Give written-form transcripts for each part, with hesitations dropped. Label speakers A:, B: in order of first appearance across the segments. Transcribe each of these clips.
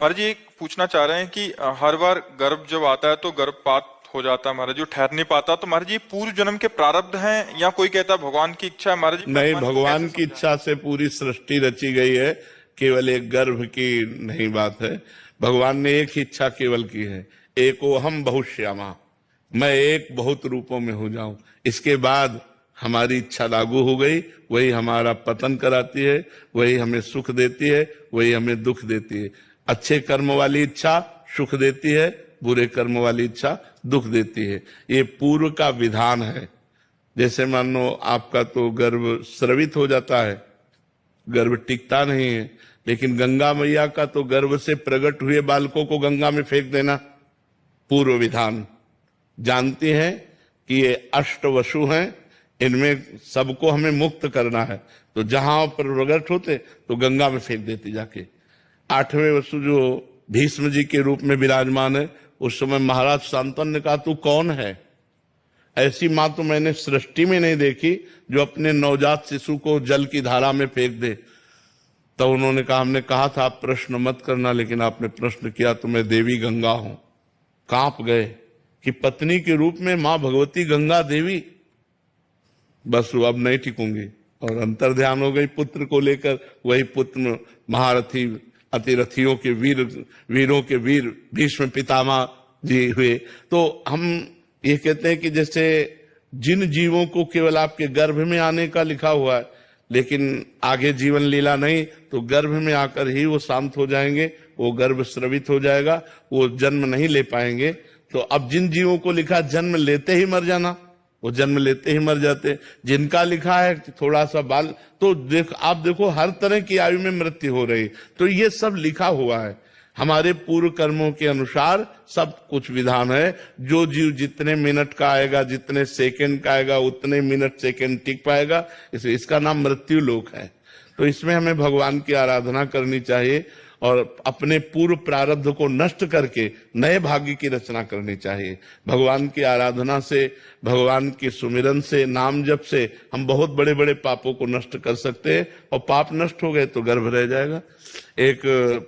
A: महाराज जी पूछना चाह रहे हैं कि हर बार गर्भ जब आता है तो गर्भपात हो जाता है महाराज, जो ठहर नहीं पाता, तो महाराज जी पूर्व जन्म के प्रारब्ध हैं या कोई कहता है भगवान की इच्छा है? महाराज जी
B: नहीं,
A: को
B: भगवान
A: कैसे
B: की इच्छा से पूरी सृष्टि रची गई है। केवल एक गर्भ की नहीं बात है। भगवान ने एक ही इच्छा केवल की है, एको हम बहुश्यामा, मैं एक बहुत रूपों में हो जाऊं। इसके बाद हमारी इच्छा लागू हो गई, वही हमारा पतन कराती है, वही हमें सुख देती है, वही हमें दुख देती है। अच्छे कर्म वाली इच्छा सुख देती है, बुरे कर्म वाली इच्छा दुख देती है। ये पूर्व का विधान है। जैसे मान लो आपका तो गर्भ स्रवित हो जाता है, गर्भ टिकता नहीं है, लेकिन गंगा मैया का तो गर्भ से प्रकट हुए बालकों को गंगा में फेंक देना पूर्व विधान। जानती हैं कि ये अष्ट वसु हैं, इनमें सबको हमें मुक्त करना है, तो जहां पर प्रकट होते तो गंगा में फेंक देती जाके। आठवें वसु जो भीष्म जी के रूप में विराजमान है, उस समय महाराज शांतनु ने कहा तू कौन है? ऐसी मां तो मैंने सृष्टि में नहीं देखी जो अपने नवजात शिशु को जल की धारा में फेंक दे। तो उन्होंने कहा, हमने कहा था आप प्रश्न मत करना, लेकिन आपने प्रश्न किया तो मैं देवी गंगा हूं। कांप गए कि पत्नी के रूप में मां भगवती गंगा देवी, बस वो अब नहीं टिकूंगी, और अंतर ध्यान हो गई पुत्र को लेकर। वही पुत्र महारथी अतिरथियों के वीरों के वीर भीष्म पितामह जी हुए। तो हम ये कहते हैं कि जैसे जिन जीवों को केवल आपके गर्भ में आने का लिखा हुआ है, लेकिन आगे जीवन लीला नहीं, तो गर्भ में आकर ही वो शांत हो जाएंगे, वो गर्भ स्रवित हो जाएगा, वो जन्म नहीं ले पाएंगे। तो अब जिन जीवों को लिखा जन्म लेते ही मर जाना, वो जन्म लेते ही मर जाते। जिनका लिखा है थोड़ा सा बाल, तो आप देखो हर तरह की आयु में मृत्यु हो रही। तो ये सब लिखा हुआ है, हमारे पूर्व कर्मों के अनुसार सब कुछ विधान है। जो जीव जितने मिनट का आएगा, जितने सेकंड का आएगा, उतने मिनट सेकंड टिक पाएगा, इसका नाम मृत्यु लोक है। तो इसमें हमें भगवान की आराधना करनी चाहिए और अपने पूर्व प्रारब्ध को नष्ट करके नए भाग्य की रचना करनी चाहिए। भगवान की आराधना से, भगवान के सुमिरन से, नाम जप से हम बहुत बड़े बड़े पापों को नष्ट कर सकते हैं, और पाप नष्ट हो गए तो गर्भ रह जाएगा। एक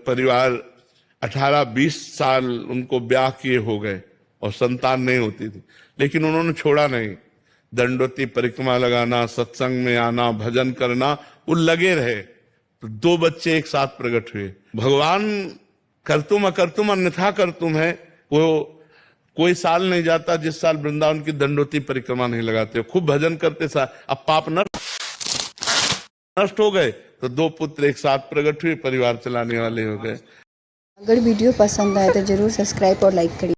B: परिवार 18-20 साल उनको ब्याह किए हो गए और संतान नहीं होती थी, लेकिन उन्होंने छोड़ा नहीं। दंडवती परिक्रमा लगाना, सत्संग में आना, भजन करना, वो लगे रहे। तो 2 बच्चे एक साथ प्रकट हुए। भगवान करतुम अकर्तुम अन्यथा करतुम है। वो कोई साल नहीं जाता जिस साल वृंदावन की दंडवती परिक्रमा नहीं लगाते, खूब भजन करते साल। अब पाप नष्ट हो गए तो 2 पुत्र एक साथ प्रकट हुए, परिवार चलाने वाले हो गए।
C: अगर वीडियो पसंद आए तो जरूर सब्सक्राइब और लाइक करिए।